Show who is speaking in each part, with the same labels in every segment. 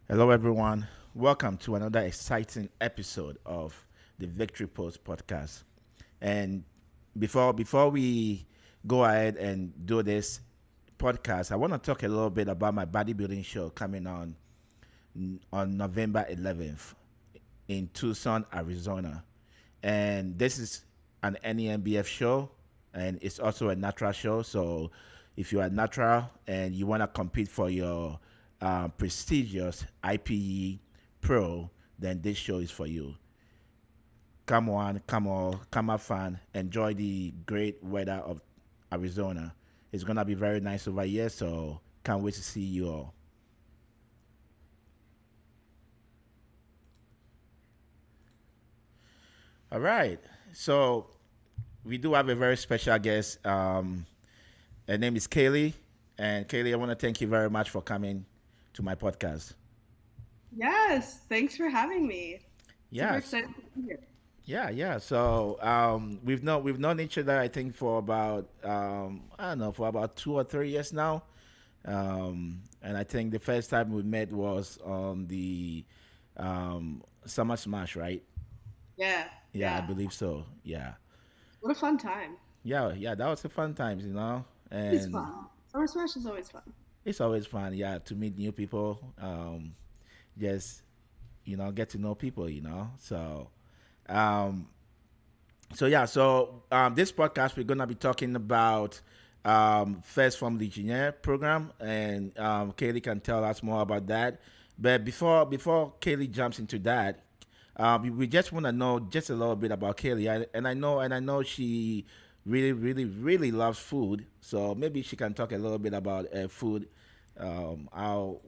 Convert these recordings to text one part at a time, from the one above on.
Speaker 1: Hello, everyone. Welcome to another exciting episode of the Victory Post podcast. And before we go ahead and do this podcast, I want to talk a little bit about my bodybuilding show coming on November 11th in Tucson, Arizona. And this is an NEMBF show, and it's also a natural show. So if you are natural and you want to compete for your prestigious IPE Pro, then this show is for you. Come on, come on, come have fun, enjoy the great weather of Arizona. It's gonna be very nice over here, so can't wait to see you all. All right, so we do have a very special guest. Her name is Kaylee, and Kaylee, I want to thank you very much for coming to my podcast.
Speaker 2: Yes, thanks for having me. Super
Speaker 1: Yes,
Speaker 2: excited to be here.
Speaker 1: yeah. So we've known each other, I think, for about I don't know, for about 2 or 3 years now. And I think the first time we met was on the Summer Smash, right?
Speaker 2: Yeah,
Speaker 1: Yeah, I
Speaker 2: yeah.
Speaker 1: believe so. Yeah,
Speaker 2: What a fun time.
Speaker 1: yeah. That was a fun times.
Speaker 2: It's
Speaker 1: And
Speaker 2: fun. Summer Smash is always fun.
Speaker 1: it's always fun, yeah, to meet new people. Just get to know people. Um, this podcast we're gonna be talking about first from Legionnaire program, and Kaylee can tell us more about that. But before Kaylee jumps into that, we just want to know just a little bit about Kaylee, and I know she really, really, really loves food. So maybe she can talk a little bit about food, how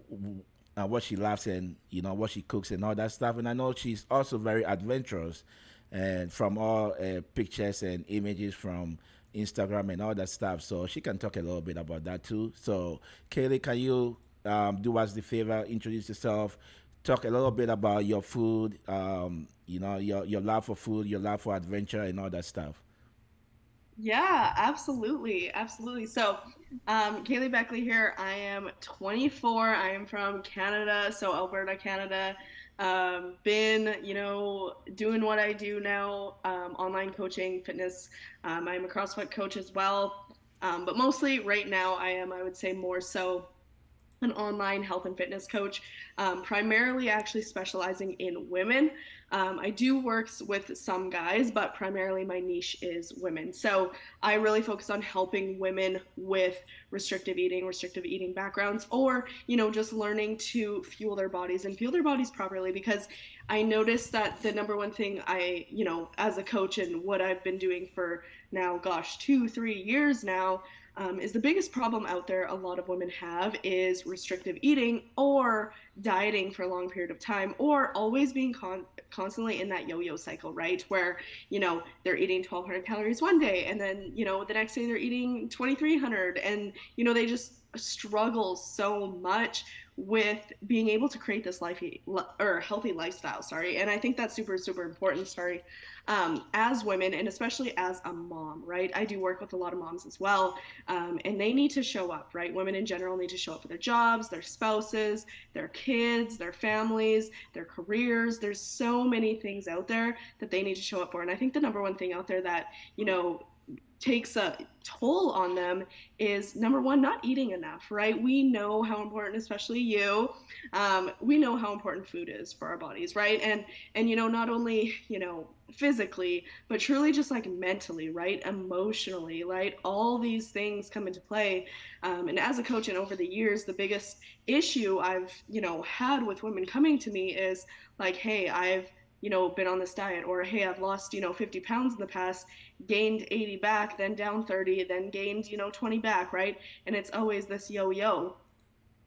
Speaker 1: what she loves, and what she cooks and all that stuff. And I know she's also very adventurous, and from all pictures and images from Instagram and all that stuff. So she can talk a little bit about that too. So Kaylee, can you do us the favor, introduce yourself, talk a little bit about your food, your love for food, your love for adventure, and all that stuff.
Speaker 2: Yeah, absolutely. Absolutely. Kaylee Beckley here. I am 24. I am from Canada, so Alberta, Canada. Been, doing what I do now, online coaching, fitness. I'm a CrossFit coach as well. But mostly right now, I would say more so an online health and fitness coach, primarily actually specializing in women. I do work with some guys, but primarily my niche is women. So I really focus on helping women with restrictive eating backgrounds, or just learning to fuel their bodies and fuel their bodies properly. Because I noticed that the number one thing as a coach and what I've been doing for now, gosh, 2, 3 years now, is the biggest problem out there a lot of women have is restrictive eating or dieting for a long period of time, or always being constantly in that yo-yo cycle, right? Where, they're eating 1,200 calories one day, and then, the next day they're eating 2,300, and, they just struggle so much with being able to create this life or healthy lifestyle. Sorry. And I think that's super, super important. Sorry. As women, and especially as a mom, right? I do work with a lot of moms as well, and they need to show up, right? Women in general need to show up for their jobs, their spouses, their kids, their families, their careers. There's so many things out there that they need to show up for. And I think the number one thing out there that, takes a toll on them is number one, not eating enough, right? We know how important, especially you, we know how important food is for our bodies, right? And not only physically, but truly just like mentally, right? Emotionally, right? All these things come into play. And as a coach, and over the years, the biggest issue I've had with women coming to me is like, hey, I've been on this diet, or hey, I've lost 50 pounds in the past, gained 80 back, then down 30, then gained 20 back, right? And it's always this yo-yo.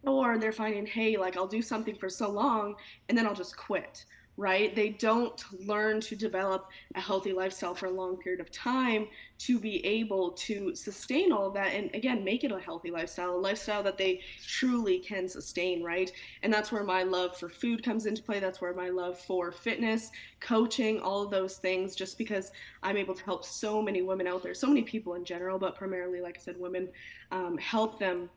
Speaker 2: Or they're finding, hey, like I'll do something for so long and then I'll just quit, right? They don't learn to develop a healthy lifestyle for a long period of time to be able to sustain all of that, and again, make it a healthy lifestyle, a lifestyle that they truly can sustain, right? And that's where my love for food comes into play. That's where my love for fitness, coaching, all of those things, just because I'm able to help so many women out there, so many people in general, but primarily, like I said, women, help them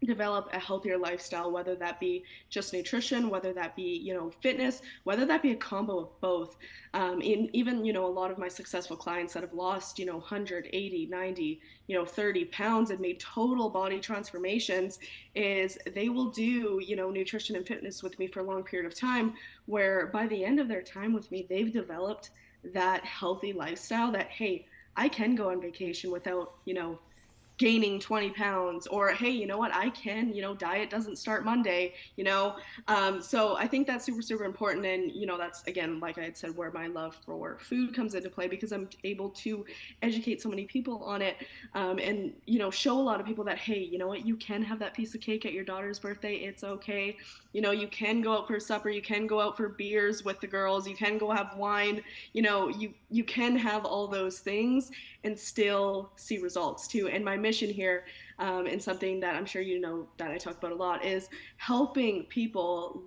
Speaker 2: develop a healthier lifestyle, whether that be just nutrition, whether that be, fitness, whether that be a combo of both. In even, a lot of my successful clients that have lost, 180, 90, 30 pounds and made total body transformations, is they will do, nutrition and fitness with me for a long period of time, where by the end of their time with me, they've developed that healthy lifestyle that, hey, I can go on vacation without, gaining 20 pounds, or hey, you know what, I can, diet doesn't start Monday, so I think that's super super important. And that's, again, like I had said, where my love for food comes into play, because I'm able to educate so many people on it, and show a lot of people that, hey, you know what, you can have that piece of cake at your daughter's birthday, it's okay. You can go out for supper, you can go out for beers with the girls, you can go have wine, you can have all those things and still see results too. And my mission here, and something that I'm sure that I talk about a lot, is helping people,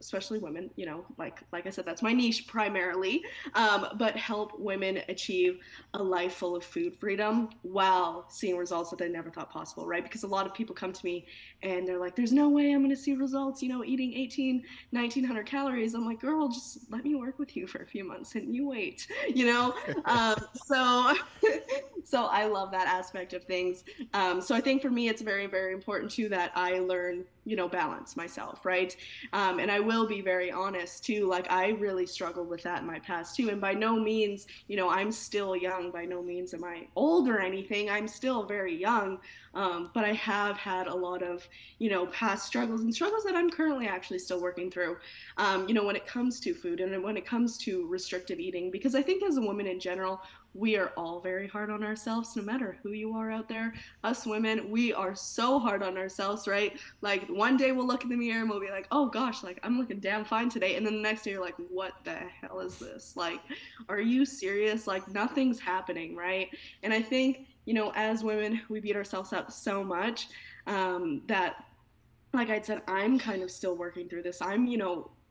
Speaker 2: especially women. Like I said, that's my niche primarily, but help women achieve a life full of food freedom while seeing results that they never thought possible, right? Because a lot of people come to me and they're like, there's no way I'm going to see results, eating 18, 1900 calories. I'm like, girl, just let me work with you for a few months and you wait, so so I love that aspect of things. So I think for me, it's very, very important too that I learn, balance myself, right? And I will be very honest too. Like, I really struggled with that in my past too. And by no means, I'm still young. By no means am I old or anything. I'm still very young. But I have had a lot of, past struggles, and struggles that I'm currently actually still working through, when it comes to food and when it comes to restrictive eating. Because I think as a woman in general, we are all very hard on ourselves, no matter who you are out there. Us women, we are so hard on ourselves, right? Like, one day we'll look in the mirror and we'll be like, oh gosh, like, I'm looking damn fine today. And then the next day you're like, what the hell is this? Like, are you serious? Like, nothing's happening, right? And I think, as women, we beat ourselves up so much, that, like I said, I'm kind of still working through this. I'm,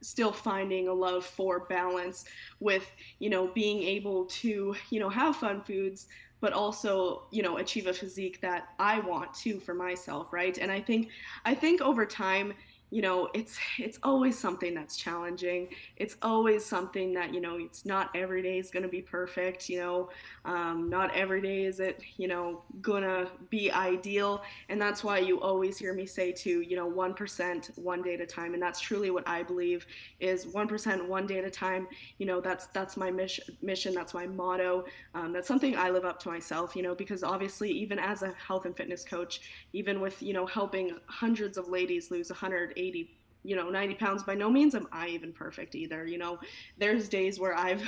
Speaker 2: still finding a love for balance with, being able to, have fun foods, but also, achieve a physique that I want to for myself, right? And I think over time, it's always something that's challenging. It's always something that, it's not every day is going to be perfect, not every day is it, gonna be ideal. And that's why you always hear me say to, 1% one day at a time. And that's truly what I believe is 1% one day at a time. That's my mission. That's my motto. That's something I live up to myself, because obviously, even as a health and fitness coach, even with, helping hundreds of ladies lose 180, 90 pounds, by no means am I even perfect either. There's days where I've,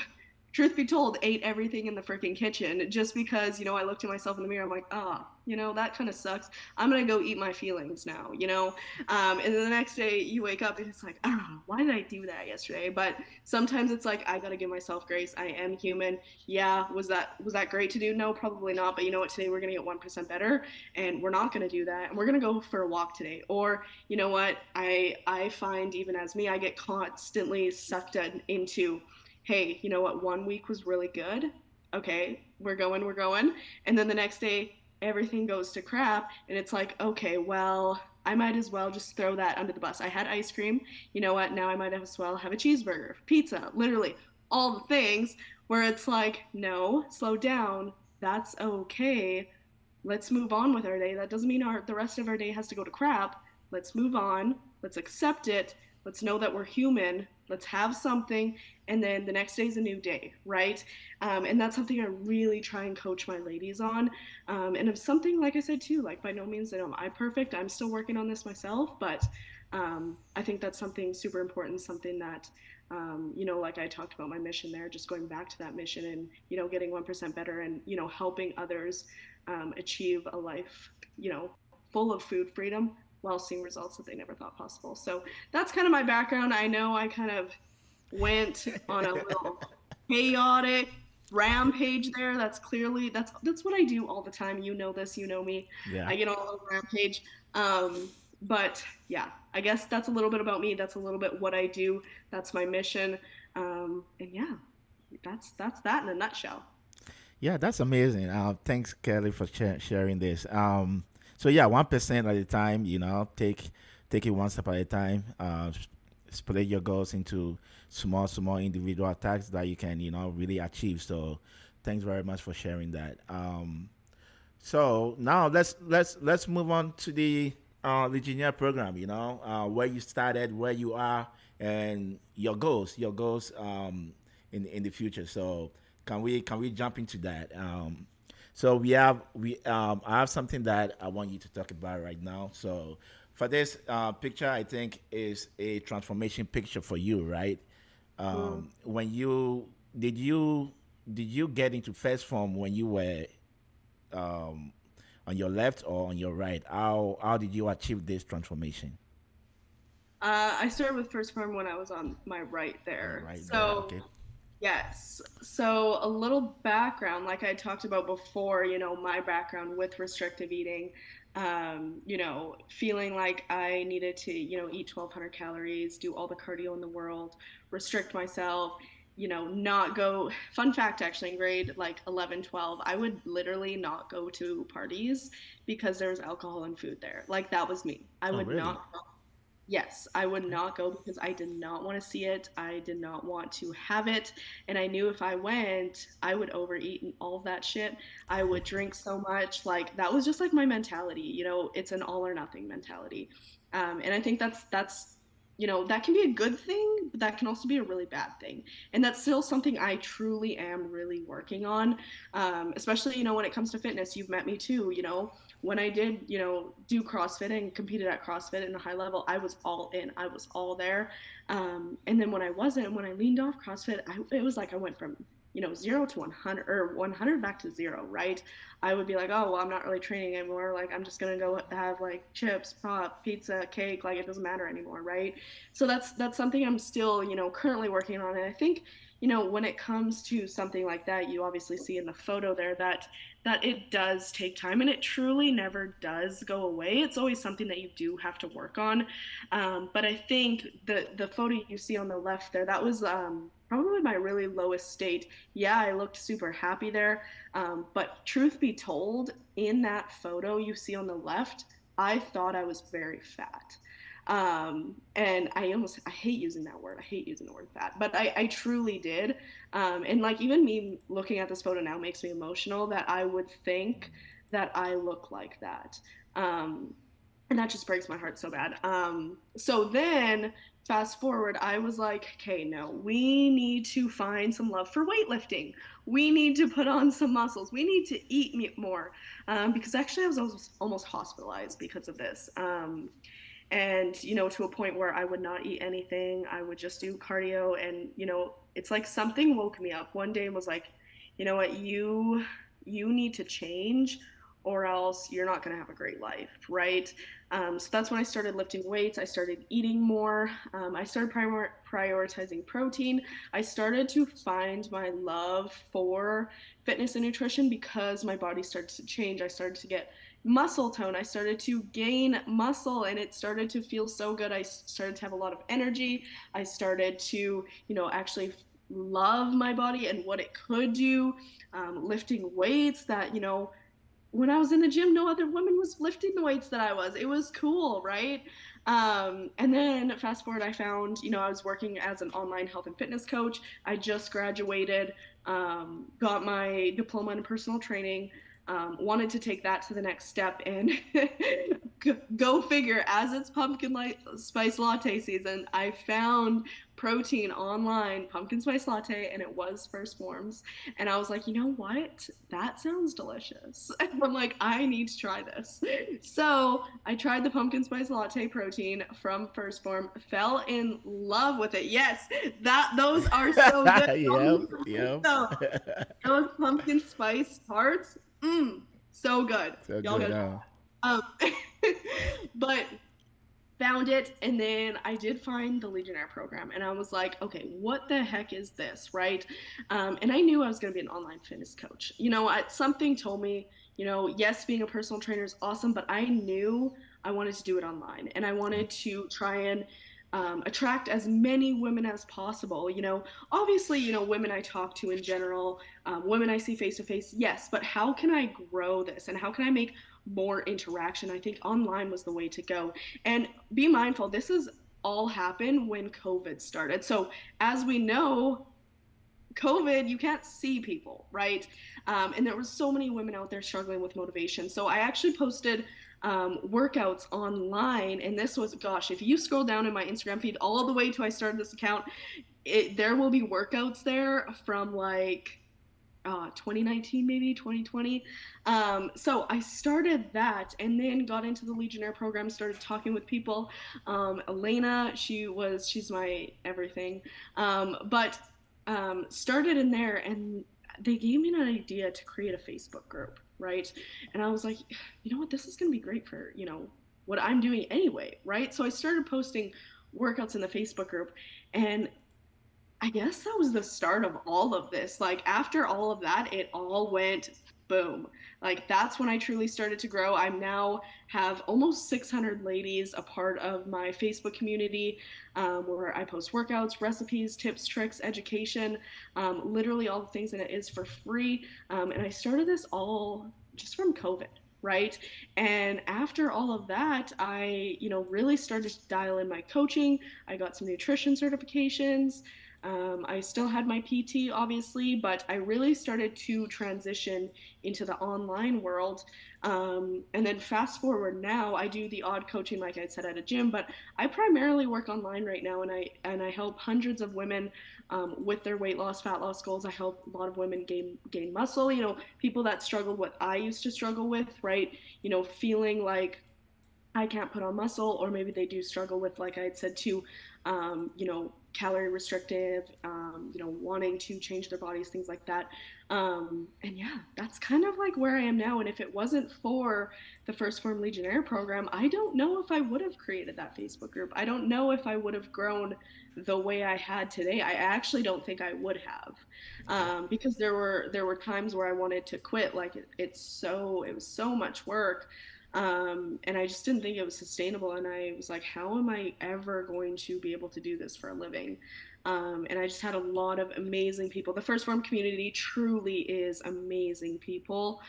Speaker 2: truth be told, ate everything in the freaking kitchen just because, I looked at myself in the mirror. I'm like, that kind of sucks. I'm going to go eat my feelings now, and then the next day you wake up and it's like, why did I do that yesterday? But sometimes it's like, I got to give myself grace. I am human. Yeah. Was that great to do? No, probably not. But you know what? Today we're going to get 1% better, and we're not going to do that. And we're going to go for a walk today. Or, you know what? I find, even as me, I get constantly sucked into, hey, you know what, 1 week was really good. Okay, we're going. And then the next day, everything goes to crap. And it's like, okay, well, I might as well just throw that under the bus. I had ice cream. You know what? Now I might as well have a cheeseburger, pizza, literally all the things, where it's like, no, slow down. That's okay. Let's move on with our day. That doesn't mean the rest of our day has to go to crap. Let's move on. Let's accept it. Let's know that we're human. Let's have something. And then the next day is a new day, right? And that's something I really try and coach my ladies on. And it's something, like I said too, like, by no means am I perfect. I'm still working on this myself. But I think that's something super important, something that, like I talked about my mission there, just going back to that mission and, getting 1% better and, helping others achieve a life, full of food freedom while seeing results that they never thought possible. So that's kind of my background. I know I kind of went on a little chaotic rampage there. That's what I do all the time. You know this, you know me.
Speaker 1: Yeah.
Speaker 2: I get on a little rampage. But yeah, I guess that's a little bit about me. That's a little bit what I do. That's my mission. And yeah, that's that in a nutshell.
Speaker 1: Yeah, that's amazing. Thanks, Kelly, for sharing this. So yeah, 1% at a time. Take it one step at a time. Split your goals into small individual attacks that you can really achieve. So thanks very much for sharing that. So now let's move on to the Legionnaire program. Where you started, where you are, and your goals in the future. So can we jump into that? So I have something that I want you to talk about right now. So for this picture, I think is a transformation picture for you, right?
Speaker 2: Mm.
Speaker 1: When you did you get into first form when you were um, on your left or on your right? How did you achieve this transformation?
Speaker 2: I started with first form when I was on my right
Speaker 1: On your
Speaker 2: there.
Speaker 1: right there,
Speaker 2: So
Speaker 1: okay.
Speaker 2: yes. So a little background, like I talked about before, my background with restrictive eating, feeling like I needed to, eat 1,200 calories, do all the cardio in the world, restrict myself, not go. Fun fact, actually, in grade like 11, 12, I would literally not go to parties because there was alcohol and food there. Like that was me. I
Speaker 1: Oh,
Speaker 2: would
Speaker 1: really?
Speaker 2: not. Yes, I would
Speaker 1: Okay.
Speaker 2: not go because I did not want to see it. I did not want to have it. And I knew if I went, I would overeat and all of that shit. I would drink so much. Like that was just like my mentality. It's an all or nothing mentality. And I think that can be a good thing, but that can also be a really bad thing. And that's still something I truly am really working on. Especially, when it comes to fitness, you've met me too, when I did, do CrossFit and competed at CrossFit in a high level, I was all in. I was all there. And then when I wasn't, when I leaned off CrossFit, it was like I went from, 0 to 100 or 100 back to zero, right? I would be like, oh, well, I'm not really training anymore. Like, I'm just going to go have like chips, pop, pizza, cake. Like, it doesn't matter anymore, right? So that's something I'm still, currently working on. And I think, when it comes to something like that, you obviously see in the photo there that it does take time and it truly never does go away. It's always something that you do have to work on. But I think the photo you see on the left there, that was probably my really lowest state. Yeah, I looked super happy there. But truth be told, in that photo you see on the left, I thought I was very fat. And I hate using that word. I hate using the word fat, but I truly did. And like even me looking at this photo now makes me emotional that I would think that I look like that. Um, and that just breaks my heart so bad. So then fast forward, I was like, okay, no, we need to find some love for weightlifting. We need to put on some muscles. We need to eat more. Because actually I was almost hospitalized because of this. And to a point where I would not eat anything. I would just do cardio, and it's like something woke me up one day and was like, you know what, you need to change, or else you're not going to have a great life, right? So that's when I started lifting weights. I started eating more. I started prioritizing protein. I started to find my love for fitness and nutrition because my body started to change. I started to get muscle tone. I started to gain muscle and it started to feel so good. I started to have a lot of energy. I started to, actually love my body and what it could do, lifting weights that, when I was in the gym, no other woman was lifting the weights that I was. It was cool, right? And then fast forward, I found, I was working as an online health and fitness coach. I just graduated, got my diploma in personal training, wanted to take that to the next step and go figure, as it's pumpkin spice latte season, I found protein online, pumpkin spice latte, and it was First Forms. And I was like, you know what? That sounds delicious. And I'm like, I need to try this. So I tried the pumpkin spice latte protein from First Form, fell in love with it. Yes, those are so good.
Speaker 1: Yep, yep.
Speaker 2: So those pumpkin spice tarts, so good.
Speaker 1: So
Speaker 2: Y'all
Speaker 1: good,
Speaker 2: gotta
Speaker 1: huh?
Speaker 2: um, but found it, and then I did find the Legionnaire program, and I was like, okay, what the heck is this, right? And I knew I was going to be an online fitness coach. Something told me, yes, being a personal trainer is awesome, but I knew I wanted to do it online, and I
Speaker 1: Okay.
Speaker 2: wanted to try and attract as many women as possible. Obviously, women I talk to in general, women I see face to face, yes, but how can I grow this and how can I make more interaction, I think online was the way to go. And be mindful, this is all happened when COVID started. So as we know, COVID, you can't see people, right? And there were so many women out there struggling with motivation. So I actually posted workouts online, and this was, gosh, if you scroll down in my Instagram feed all the way to I started this account, there will be workouts there from like 2019, maybe 2020. So I started that and then got into the Legionnaire program, started talking with people. Elena, she's my everything. But started in there, and they gave me an idea to create a Facebook group, right? And I was like, you know what, this is going to be great for, what I'm doing anyway, right? So I started posting workouts in the Facebook group, and I guess that was the start of all of this. Like after all of that, it all went boom. Like that's when I truly started to grow. I now have almost 600 ladies a part of my Facebook community, where I post workouts, recipes, tips, tricks, education, literally all the things, and it is for free. And I started this all just from COVID, right? And after all of that, I, really started to dial in my coaching. I got some nutrition certifications. I still had my PT, obviously, but I really started to transition into the online world. And then fast forward now, I do the odd coaching, like I said, at a gym, but I primarily work online right now, and I help hundreds of women with their weight loss, fat loss goals. I help a lot of women gain muscle. People that struggle what I used to struggle with, right? Feeling like I can't put on muscle, or maybe they do struggle with, like I had said too, calorie restrictive, wanting to change their bodies, things like that. And yeah, that's kind of like where I am now. And if it wasn't for the 1stPhorm Legionnaire program, I don't know if I would have created that Facebook group. I don't know if I would have grown the way I had today. I actually don't think I would have,
Speaker 1: Okay.
Speaker 2: because there were times where I wanted to quit. Like it was so much work, and I just didn't think it was sustainable. And I was like, how am I ever going to be able to do this for a living? And I just had a lot of amazing people. The 1stPhorm community truly is amazing people,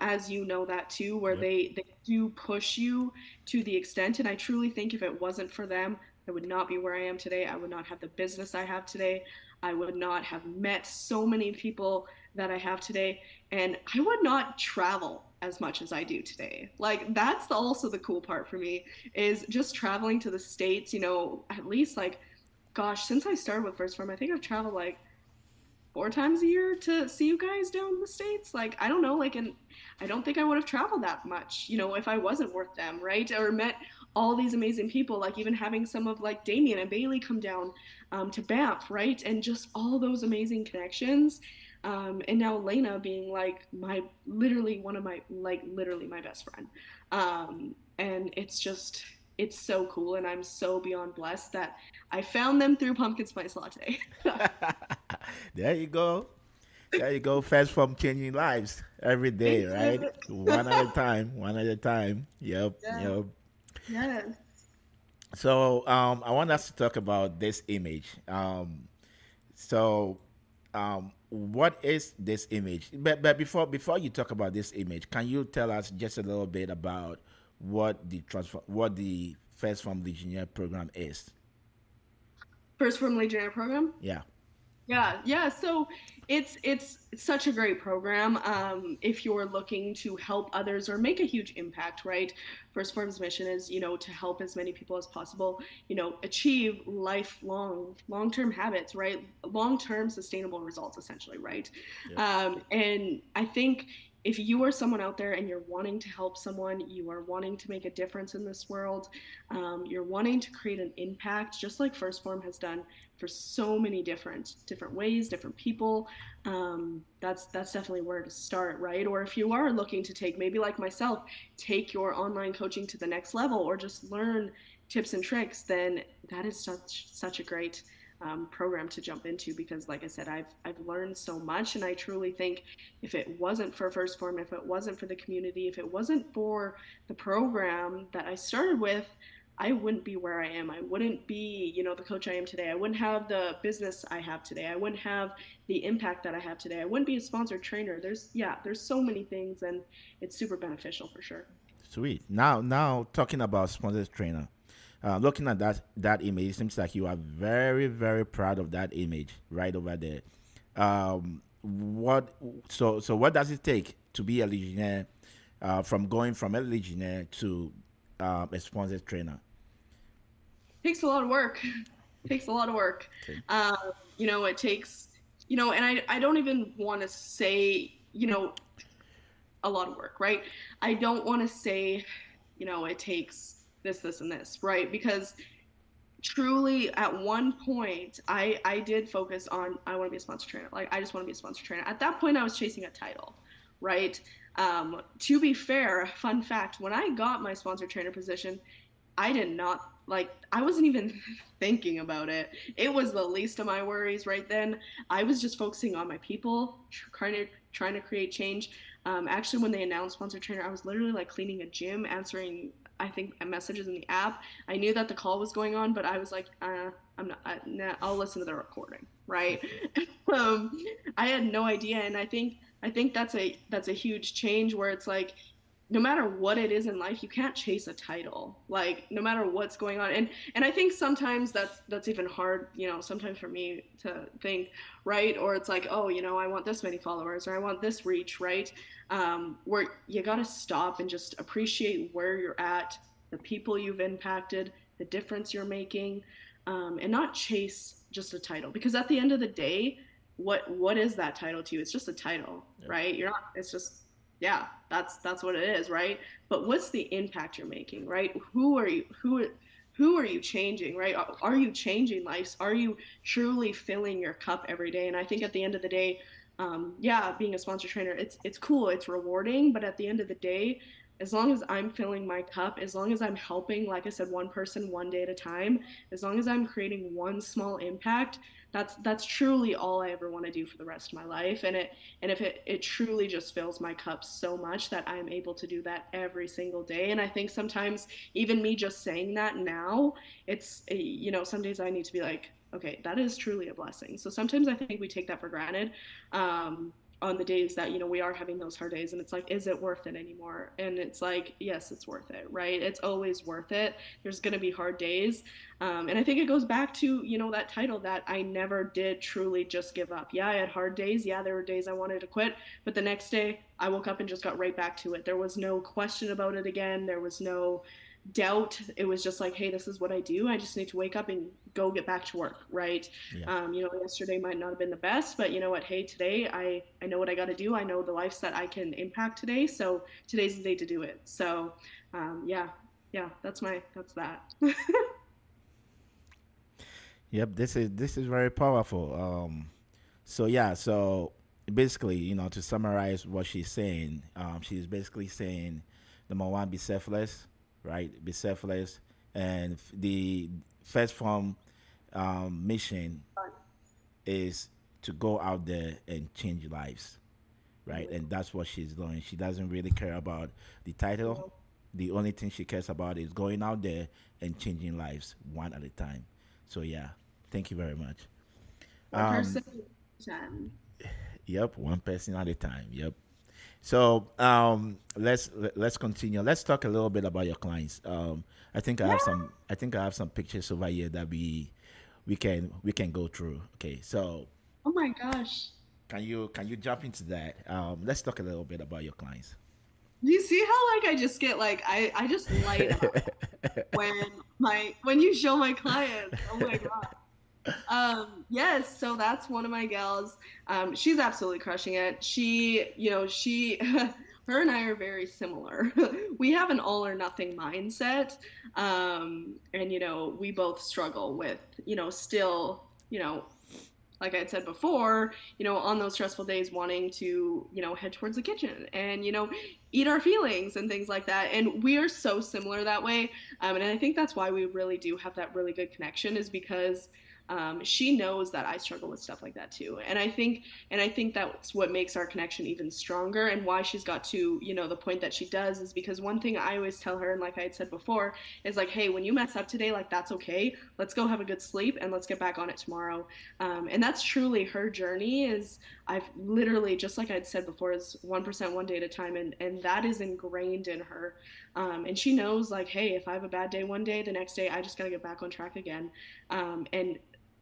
Speaker 2: as you know that too, where
Speaker 1: Yep.
Speaker 2: they do push you to the extent. And I truly think if it wasn't for them, I would not be where I am today. I would not have the business I have today. I would not have met so many people that I have today, and I would not travel as much as I do today. Like that's also the cool part for me, is just traveling to the States, at least like, gosh, since I started with 1stPhorm, I think I've traveled like 4 times a year to see you guys down in the States. Like, I don't know, like, and I don't think I would have traveled that much, if I wasn't worth them, right? Or met all these amazing people, like even having some of like Damien and Bailey come down to Banff, right? And just all those amazing connections. And now Lena being like literally one of my, like, literally my best friend. And it's so cool. And I'm so beyond blessed that I found them through Pumpkin Spice Latte.
Speaker 1: There you go. There you go. Fast from changing lives every day,
Speaker 2: It's
Speaker 1: right? One at a time. One at a time. Yep.
Speaker 2: yeah,
Speaker 1: Yep.
Speaker 2: yes.
Speaker 1: So I want us to talk about this image. So what is this image? But before you talk about this image, can you tell us just a little bit about what the First from Legionnaire program is?
Speaker 2: 1stPhorm Legionnaire program.
Speaker 1: Yeah.
Speaker 2: Yeah, yeah. So it's such a great program. If you're looking to help others or make a huge impact, right? 1stPhorm's mission is, to help as many people as possible, achieve long-term habits, right? Long-term sustainable results, essentially, right?
Speaker 1: Yep.
Speaker 2: And I think if you are someone out there and you're wanting to help someone, you are wanting to make a difference in this world, you're wanting to create an impact, just like 1stPhorm has done for so many different ways, different people. That's definitely where to start, right? Or if you are looking to take, maybe like myself, take your online coaching to the next level, or just learn tips and tricks, then that is such a great program to jump into, because like I said, I've learned so much. And I truly think if it wasn't for 1stPhorm, if it wasn't for the community, if it wasn't for the program that I started with, I wouldn't be where I am. I wouldn't be, the coach I am today. I wouldn't have the business I have today. I wouldn't have the impact that I have today. I wouldn't be a sponsored trainer. There's so many things, and it's super beneficial for sure.
Speaker 1: Sweet. Now talking about sponsored trainer, looking at that image, it seems like you are very, very proud of that image right over there. What so what does it take to be a Legionnaire, from going from a Legionnaire to a sponsored trainer?
Speaker 2: Takes a lot of work. Takes a lot of work.
Speaker 1: Okay.
Speaker 2: It takes, and I don't even want to say, a lot of work, right? I don't want to say, it takes this, and this, right? Because truly at one point I did focus on I want to be a sponsor trainer. Like I just want to be a sponsor trainer. At that point I was chasing a title, right? To be fair, fun fact, when I got my sponsor trainer position, I did not like I wasn't even thinking about it. It was the least of my worries right then. I was just focusing on my people, trying to create change. Actually, when they announced sponsor trainer, I was literally like cleaning a gym, answering I think messages in the app. I knew that the call was going on, but I was like, I'm not. Nah, I'll listen to the recording, right? um, I had no idea, and I think that's a huge change where it's like no matter what it is in life, you can't chase a title. Like no matter what's going on, and I think sometimes that's even hard. Sometimes for me to think, right? Or it's like, oh, I want this many followers, or I want this reach, right? Where you gotta stop and just appreciate where you're at, the people you've impacted, the difference you're making, and not chase just a title. Because at the end of the day, what is that title to you? It's just a title,
Speaker 1: Yep.
Speaker 2: right? You're not. It's just yeah, that's what it is, right? But what's the impact you're making, right? Who are you changing, right? Are you changing lives? Are you truly filling your cup every day? And I think at the end of the day, yeah, being a sponsor trainer, it's cool, it's rewarding, but at the end of the day, as long as I'm filling my cup, as long as I'm helping, like I said, one person one day at a time, as long as I'm creating one small impact, that's truly all I ever want to do for the rest of my life. And if it truly just fills my cup so much that I'm able to do that every single day. And I think sometimes even me just saying that now, it's some days I need to be like, okay, that is truly a blessing. So sometimes I think we take that for granted. On the days that we are having those hard days, and it's like, is it worth it anymore? And it's like, yes, it's worth it, right? It's always worth it. There's going to be hard days, and I think it goes back to that title, that I never did truly just give up. Yeah, I had hard days. Yeah, there were days I wanted to quit, but the next day I woke up and just got right back to it. There was no question about it again. There was no doubt. It was just like, hey, this is what I do. I just need to wake up and go get back to work, right?
Speaker 1: Yeah.
Speaker 2: Yesterday might not have been the best, but you know what? Hey, today I know what I got to do. I know the lives that I can impact today. So today's the day to do it. So yeah, yeah, that's that.
Speaker 1: Yep. This is very powerful. So yeah. So basically, to summarize what she's saying, she's basically saying, number one, be selfless, right? Be selfless, and the first form mission is to go out there and change lives, right? And that's what she's doing. She doesn't really care about the title. The only thing she cares about is going out there and changing lives one at a time. So yeah, thank you very much.
Speaker 2: One person, 10.
Speaker 1: Yep, one person at a time. Yep. So let's continue. Let's talk a little bit about your clients. I think I
Speaker 2: Yeah.
Speaker 1: have some. I think I have some pictures over here that we can go through. Okay, so
Speaker 2: Oh my gosh.
Speaker 1: can you jump into that? Let's talk a little bit about your clients.
Speaker 2: Do you see how like I just get like I just light up when when you show my clients. Oh my god. Yes, so that's one of my gals. She's absolutely crushing it. Her and I are very similar. We have an all or nothing mindset. And we both struggle with, still, like I had said before, on those stressful days wanting to, head towards the kitchen and, eat our feelings and things like that. And we are so similar that way. And I think that's why we really do have that really good connection, is because she knows that I struggle with stuff like that too. And I think that's what makes our connection even stronger, and why she's got to, the point that she does, is because one thing I always tell her, and like I had said before, is like, hey, when you mess up today, like that's okay. Let's go have a good sleep and let's get back on it tomorrow. And that's truly her journey. Is I've literally, just like I'd said before, is 1% one day at a time, and that is ingrained in her. And she knows, like, hey, if I have a bad day one day, the next day I just got to get back on track again. And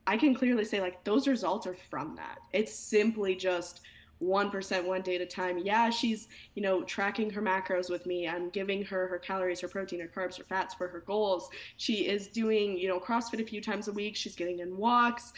Speaker 2: I can clearly say, like, those results are from that. It's simply just 1% one day at a time. Yeah, she's, tracking her macros with me. I'm giving her her calories, her protein, her carbs, her fats for her goals. She is doing, CrossFit a few times a week. She's getting in walks.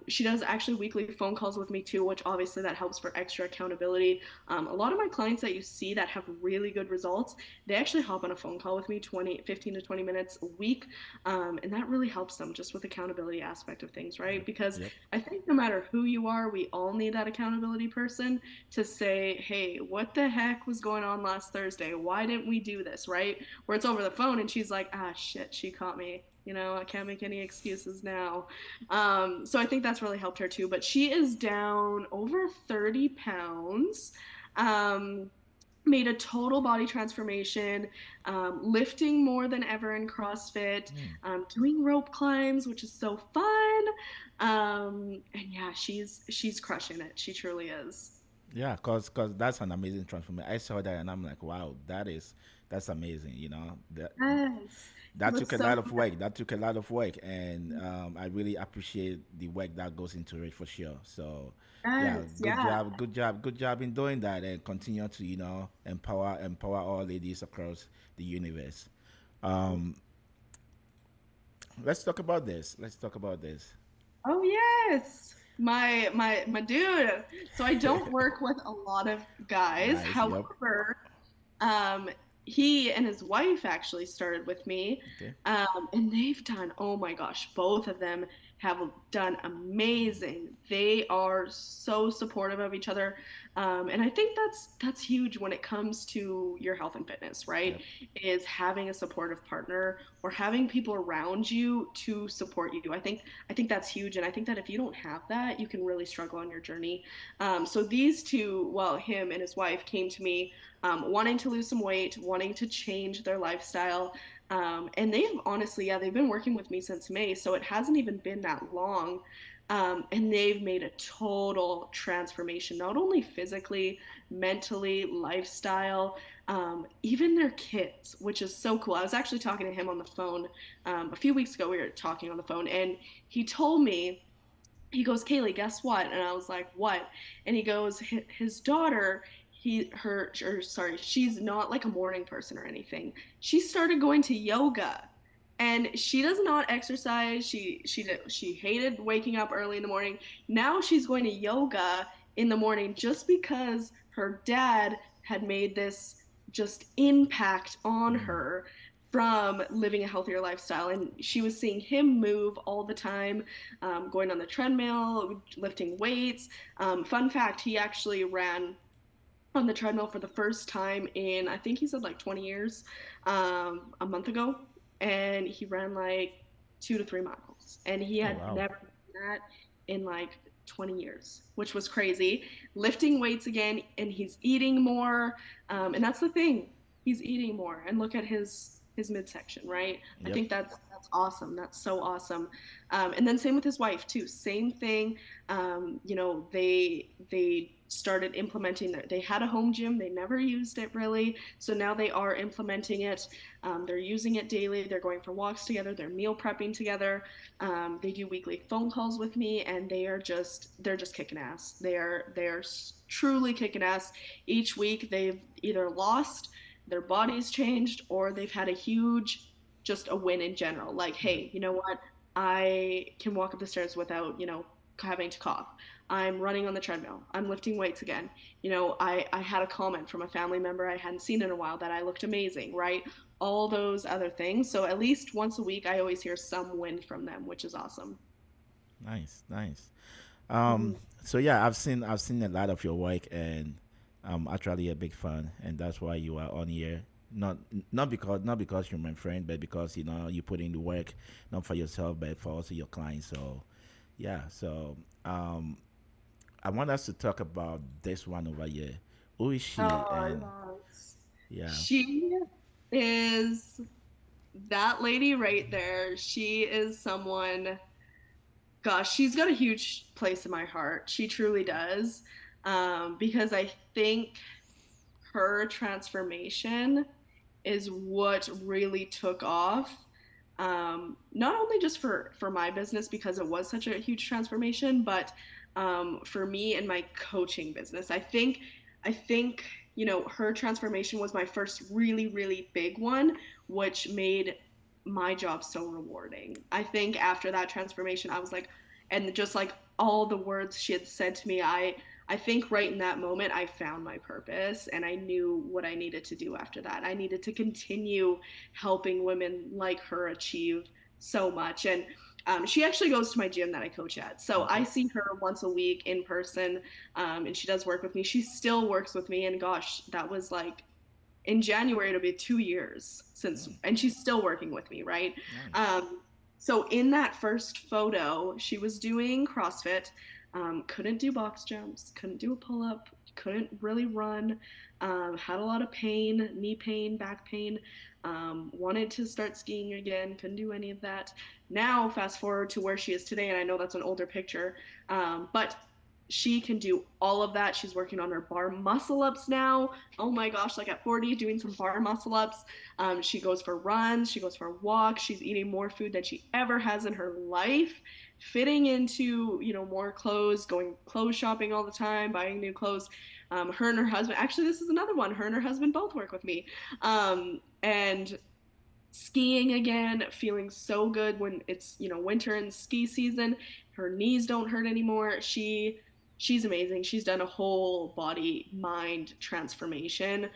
Speaker 2: She does actually weekly phone calls with me too, which obviously that helps for extra accountability. A lot of my clients that you see that have really good results, they actually hop on a phone call with me 15 to 20 minutes a week. And that really helps them just with accountability aspect of things, right?
Speaker 1: Yep.
Speaker 2: Because
Speaker 1: Yep.
Speaker 2: I think no matter who you are, we all need that accountability person to say, hey, what the heck was going on last Thursday? Why didn't we do this, right? Where it's over the phone and she's like, ah, shit, she caught me. I can't make any excuses now. So I think that's really helped her too. But she is down over 30 pounds. Um, Made a total body transformation, lifting more than ever in CrossFit,
Speaker 1: Mm.
Speaker 2: doing rope climbs, which is so fun. And yeah, she's crushing it. She truly is.
Speaker 1: Yeah, cause that's an amazing transformation. I saw that and I'm like, wow, that's amazing.
Speaker 2: Yes, he
Speaker 1: That
Speaker 2: looks
Speaker 1: took a
Speaker 2: so
Speaker 1: lot of
Speaker 2: good.
Speaker 1: work. That took a lot of work, and I really appreciate the work that goes into it for sure. So, yeah,
Speaker 2: Yes,
Speaker 1: good
Speaker 2: yeah.
Speaker 1: job, good job, good job in doing that, and continue to empower all ladies across the universe. Um, let's talk about this. Let's talk about this.
Speaker 2: Oh yes. My dude. So I don't work with a lot of guys.
Speaker 1: Nice. Yep.
Speaker 2: However, um, he and his wife actually started with me,
Speaker 1: Okay.
Speaker 2: and they've done, oh my gosh, both of them have done amazing. They are so supportive of each other, and I think that's huge when it comes to your health and fitness, right?
Speaker 1: Yep.
Speaker 2: Is having a supportive partner or having people around you to support you. I think that's huge, and I think that if you don't have that, you can really struggle on your journey. So these two, well, him and his wife, came to me wanting to lose some weight, wanting to change their lifestyle. And they've honestly, yeah, they've been working with me since May, so it hasn't even been that long. And they've made a total transformation, not only physically, mentally, lifestyle, even their kids, which is so cool. I was actually talking to him on the phone a few weeks ago. We were talking on the phone, and he told me, he goes, Kaylee, guess what? And I was like, what? And he goes, his daughter, or sorry, she's not like a morning person or anything. She started going to yoga, and she does not exercise. She hated waking up early in the morning. Now she's going to yoga in the morning just because her dad had made this just impact on
Speaker 1: Mm.
Speaker 2: her from living a healthier lifestyle. And she was seeing him move all the time, going on the treadmill, lifting weights. Fun fact, he actually ran on the treadmill for the first time in, I think he said, like 20 years, a month ago. And he ran like 2 to 3 miles. And he
Speaker 1: Oh
Speaker 2: had
Speaker 1: wow.
Speaker 2: never done that in like 20 years, which was crazy. Lifting weights again, and he's eating more. And that's the thing, he's eating more. And look at his midsection, right? I
Speaker 1: Yep.
Speaker 2: think that's awesome. That's so awesome. And then same with his wife too. Same thing. They started implementing that. They had a home gym. They never used it really. So now they are implementing it. They're using it daily. They're going for walks together. They're meal prepping together. They do weekly phone calls with me, and they're just kicking ass. They are truly kicking ass. Each week they've either lost, their body's changed, or they've had a huge, just a win in general. Like,
Speaker 1: Yep.
Speaker 2: hey, you know what? I can walk up the stairs without, having to cough. I'm running on the treadmill. I'm lifting weights again. I had a comment from a family member I hadn't seen in a while that I looked amazing, right? All those other things. So at least once a week, I always hear some win from them, which is awesome.
Speaker 1: Nice. Nice.
Speaker 2: Mm-hmm.
Speaker 1: So yeah, I've seen a lot of your work, and I'm actually a big fan, and that's why you are on here. Not not because you're my friend, but because you put in the work, not for yourself, but for also your clients. So yeah. So um, I want us to talk about this one over here. Who is she? And
Speaker 2: Oh, yes.
Speaker 1: yeah.
Speaker 2: She is that lady right there. She is someone, gosh, she's got a huge place in my heart. She truly does. Because I think her transformation is what really took off. Not only just for my business because it was such a huge transformation, but for me and my coaching business. I think her transformation was my first really really big one, which made my job so rewarding. I think after that transformation, I was like, and just like all the words she had said to me, I think right in that moment, I found my purpose and I knew what I needed to do after that. I needed to continue helping women like her achieve so much. And she actually goes to my gym that I coach at. So I
Speaker 1: Okay.
Speaker 2: see her once a week in person, and she does work with me. She still works with me. And gosh, that was like in January, it'll be 2 years since,
Speaker 1: Mm,
Speaker 2: and she's still working with me, right?
Speaker 1: nice.
Speaker 2: So in that first photo, she was doing CrossFit, couldn't do box jumps, couldn't do a pull up, couldn't really run, had a lot of pain, knee pain, back pain, wanted to start skiing again, couldn't do any of that. Now, fast forward to where she is today, and I know that's an older picture, but she can do all of that. She's working on her bar muscle ups now. Oh my gosh, like at 40, doing some bar muscle ups. She goes for runs, she goes for walks. She's eating more food than she ever has in her life, fitting into, more clothes, going clothes shopping all the time, buying new clothes. Her and her husband, actually, this is another one. Her and her husband both work with me. And skiing again, feeling so good when it's winter and ski season. Her knees don't hurt anymore. She's amazing. She's done a whole body mind transformation.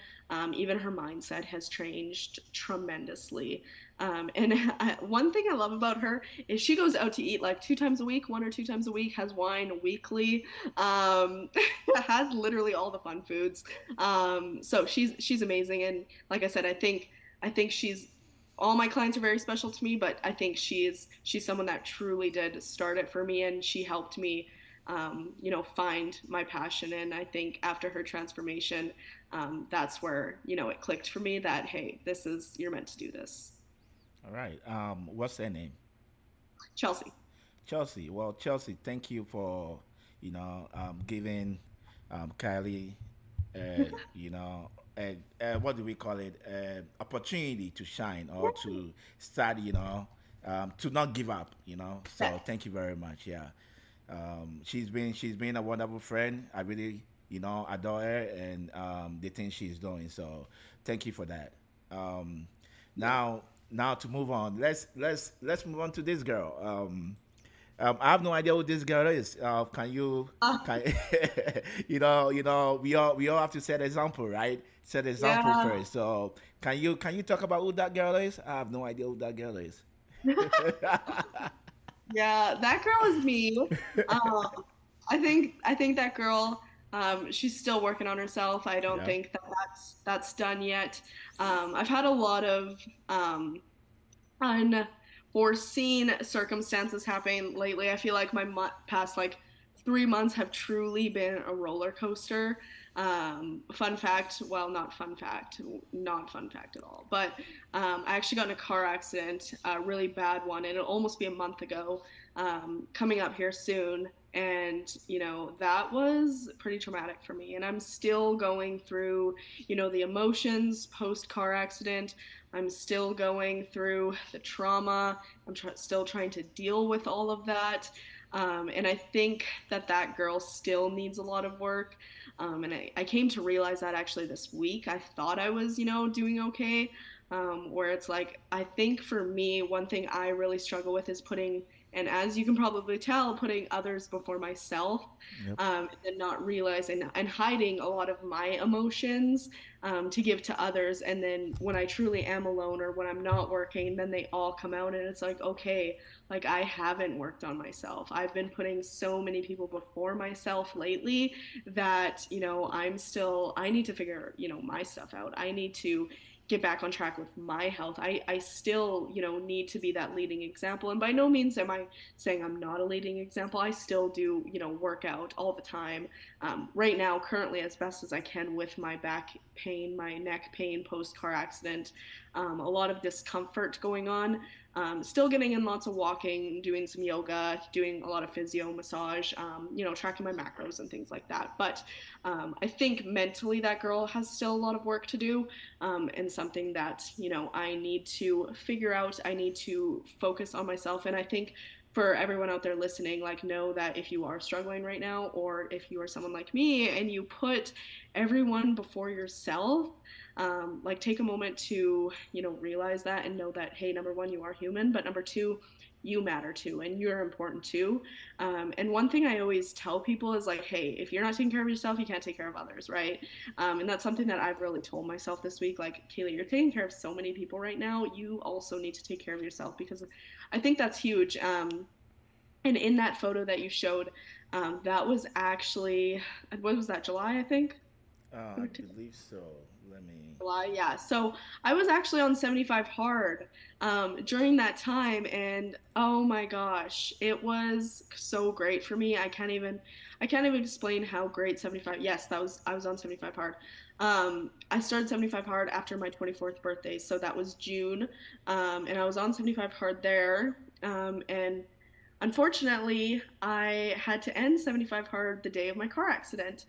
Speaker 2: Even her mindset has changed tremendously. And one thing I love about her is she goes out to eat like 2 times a week, 1 or 2 times a week, has wine weekly, has literally all the fun foods. So she's amazing. And like I said, I think she's all my clients are very special to me, but I think she's someone that truly did start it for me, and she helped me, find my passion. And I think after her transformation, that's where it clicked for me that hey, this is you're meant to do this.
Speaker 1: All right. What's her name?
Speaker 2: Chelsea.
Speaker 1: Chelsea. Well, Chelsea, thank you for giving Kylie, what do we call it? Opportunity to shine or to start, to not give up. So
Speaker 2: Yes.
Speaker 1: thank you very much. Yeah, she's been a wonderful friend. I really adore her and the things she's doing. So thank you for that. Um,
Speaker 2: Yeah.
Speaker 1: now to move on. Let's move on to this girl. I have no idea who this girl is. Can you
Speaker 2: Uh,
Speaker 1: can we all have to set example, right? Set example
Speaker 2: yeah.
Speaker 1: first. So can you talk about who that girl is? I have no idea who that girl is.
Speaker 2: Yeah, that girl is me. Um, I think that girl, she's still working on herself. I don't
Speaker 1: Yeah.
Speaker 2: think that's done yet. I've had a lot of unforeseen circumstances happen lately. I feel like my past like 3 months have truly been a roller coaster. Fun fact, well, not fun fact at all. But I actually got in a car accident, a really bad one, and it'll almost be a month ago, coming up here soon. And, that was pretty traumatic for me. And I'm still going through, the emotions post car accident. I'm still going through the trauma. I'm still trying to deal with all of that. And I think that girl still needs a lot of work. And I came to realize that actually this week. I thought I was, doing okay. Where it's like, I think for me, one thing I really struggle with is and as you can probably tell, putting others before myself,
Speaker 1: Yep.
Speaker 2: and not realizing and hiding a lot of my emotions, to give to others. And then when I truly am alone or when I'm not working, then they all come out, and it's like, okay, like I haven't worked on myself. I've been putting so many people before myself lately that, I need to figure, my stuff out. I need to get back on track with my health. I still, need to be that leading example. And by no means am I saying I'm not a leading example. I still do, work out all the time. Right now, currently, as best as I can with my back pain, my neck pain post car accident, a lot of discomfort going on. Still getting in lots of walking, doing some yoga, doing a lot of physio massage, tracking my macros and things like that. But I think mentally that girl has still a lot of work to do, and something that, I need to figure out. I need to focus on myself. And I think for everyone out there listening, like, know that if you are struggling right now, or if you are someone like me and you put everyone before yourself, like, take a moment to, realize that and know that, hey, number one, you are human, but number two, you matter too, and you're important too. And one thing I always tell people is, like, hey, if you're not taking care of yourself, you can't take care of others, right? And that's something that I've really told myself this week. Like, Kaylee, you're taking care of so many people right now. You also need to take care of yourself, because I think that's huge. And in that photo that you showed, that was actually, what was that, July, I think?
Speaker 1: I believe so. Let me.
Speaker 2: July, yeah. So I was actually on 75 hard during that time, and oh my gosh, it was so great for me. I can't even explain how great 75. Yes, I was on 75 hard. I started 75 hard after my 24th birthday, so that was June, and I was on 75 hard there, and unfortunately, I had to end 75 hard the day of my car accident.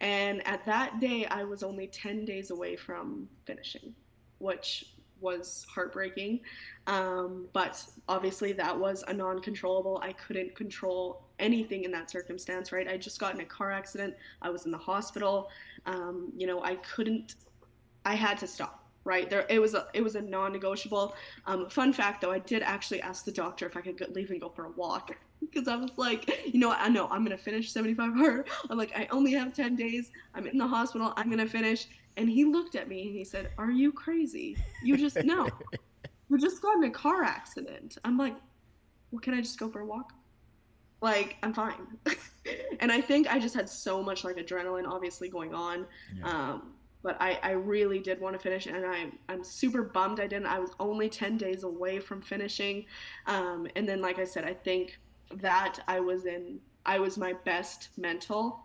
Speaker 2: And at that day, I was only 10 days away from finishing, which was heartbreaking. But obviously, that was a non controllable. I couldn't control anything in that circumstance, right? I just got in a car accident. I was in the hospital. I couldn't, I had to stop. Right there, it was a non-negotiable. Fun fact, though, I did actually ask the doctor if I could leave and go for a walk, because I was like, I know I'm gonna finish 75 hard. I'm like, I only have 10 days. I'm in the hospital. I'm gonna finish. And he looked at me and he said, "Are you crazy? You just no, you just got in a car accident." I'm like, "Well, can I just go for a walk? Like, I'm fine." And I think I just had so much, like, adrenaline obviously going on.
Speaker 1: Yeah.
Speaker 2: But I really did want to finish, and I'm super bummed I didn't. I was only 10 days away from finishing. And then, like I said, I think that I was in my best mental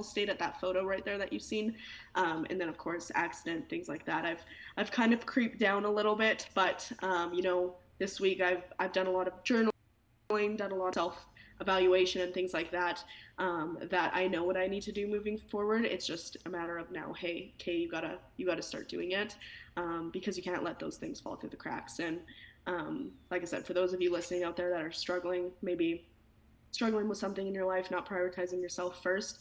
Speaker 2: state at that photo right there that you've seen. And then, of course, accident, things like that. I've kind of creeped down a little bit, but this week I've done a lot of journaling, done a lot of self evaluation and things like that. That I know what I need to do moving forward. It's just a matter of now, hey, Kay, you gotta start doing it, because you can't let those things fall through the cracks. And like I said, for those of you listening out there that are struggling, maybe struggling with something in your life, not prioritizing yourself first,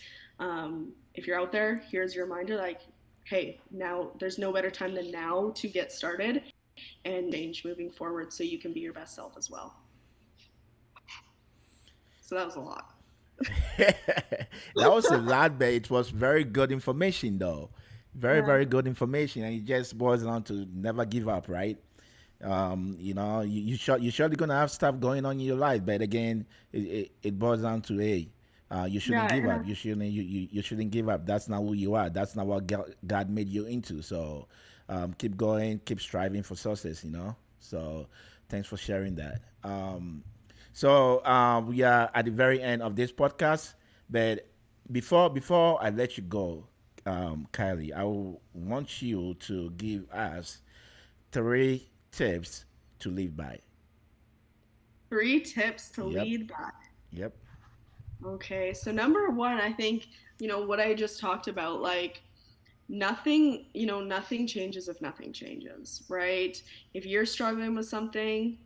Speaker 2: if you're out there, here's your reminder, like, hey, now there's no better time than now to get started and change moving forward, so you can be your best self as well. So that was a lot.
Speaker 1: That was a lot, but it was very good information, though. Very,
Speaker 2: Yeah.
Speaker 1: very good information, and it just boils down to never give up, right? You surely gonna have stuff going on in your life, but again, it boils down to, hey, you shouldn't
Speaker 2: Yeah,
Speaker 1: give
Speaker 2: and
Speaker 1: up. You shouldn't give up. That's not who you are. That's not what God made you into. So, keep going, keep striving for success. So, thanks for sharing that. We are at the very end of this podcast, but before I let you go, Kylie, want you to give us three tips to live by.
Speaker 2: 3 tips to
Speaker 1: Yep,
Speaker 2: lead by.
Speaker 1: yep.
Speaker 2: Okay, so number one, I think, what I just talked about, like, nothing changes if nothing changes, right? If you're struggling with something,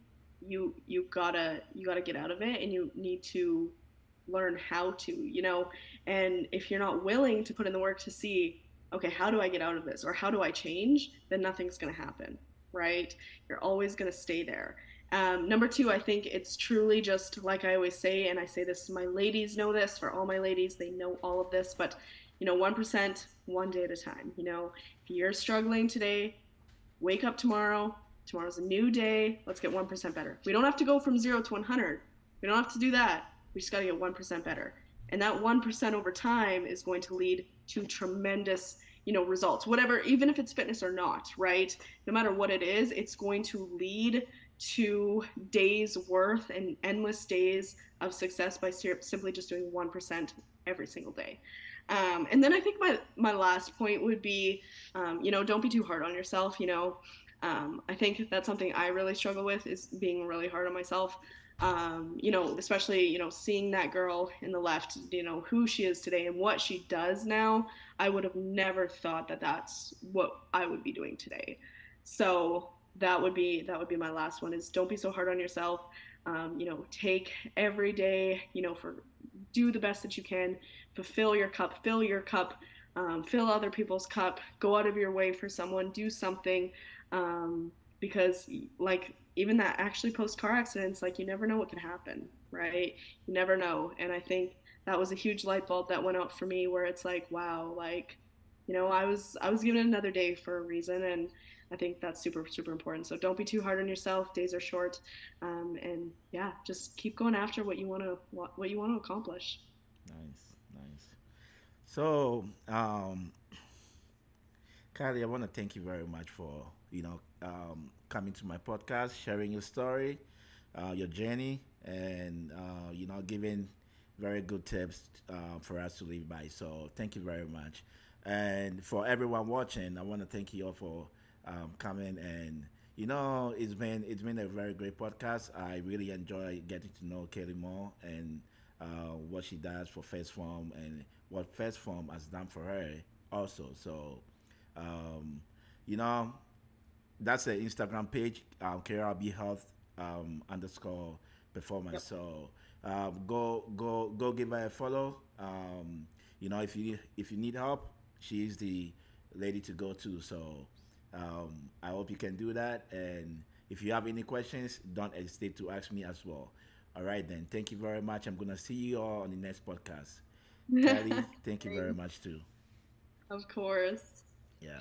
Speaker 2: you gotta get out of it, and you need to learn how to. And if you're not willing to put in the work to see, okay, how do I get out of this, or how do I change, then nothing's gonna happen, right? You're always gonna stay there. Number two, I think it's truly just like I always say, and I say this, my ladies know this, for all my ladies, they know all of this, but 1%, one day at a time. If you're struggling today, wake up tomorrow. Tomorrow's a new day. Let's get 1% better. We don't have to go from 0 to 100. We don't have to do that. We just got to get 1% better. And that 1% over time is going to lead to tremendous results, whatever, even if it's fitness or not, right? No matter what it is, it's going to lead to days worth and endless days of success by simply just doing 1% every single day. And then I think my last point would be, don't be too hard on yourself. I think that's something I really struggle with, is being really hard on myself. Especially, seeing that girl in the left, who she is today and what she does now. I would have never thought that that's what I would be doing today. So that would be my last one, is don't be so hard on yourself. Take every day, for do the best that you can, fill your cup, fill other people's cup, go out of your way for someone, do something, because like even that actually post car accidents, like you never know what can happen, right? You never know, and I think that was a huge light bulb that went out for me, where it's like, wow, like I was given another day for a reason, and I think that's super super important. So don't be too hard on yourself. Days are short, and yeah, just keep going after what you want to accomplish.
Speaker 1: Nice, nice. So, Kylie, I want to thank you very much for coming to my podcast, sharing your story, your journey, and giving very good tips for us to live by. So thank you very much. And for everyone watching, I want to thank you all for coming. And it's been a very great podcast. I really enjoy getting to know Kelly more and what she does for First Form and what First Form has done for her also. So um, you know, that's the Instagram page, KRB Health underscore performance.
Speaker 2: Yep.
Speaker 1: So go give her a follow. If you need help, she's the lady to go to. So I hope you can do that. And if you have any questions, don't hesitate to ask me as well. All right, then. Thank you very much. I'm gonna see you all on the next podcast. Kelly, thank you very
Speaker 2: Same.
Speaker 1: much too.
Speaker 2: Of course.
Speaker 1: Yeah.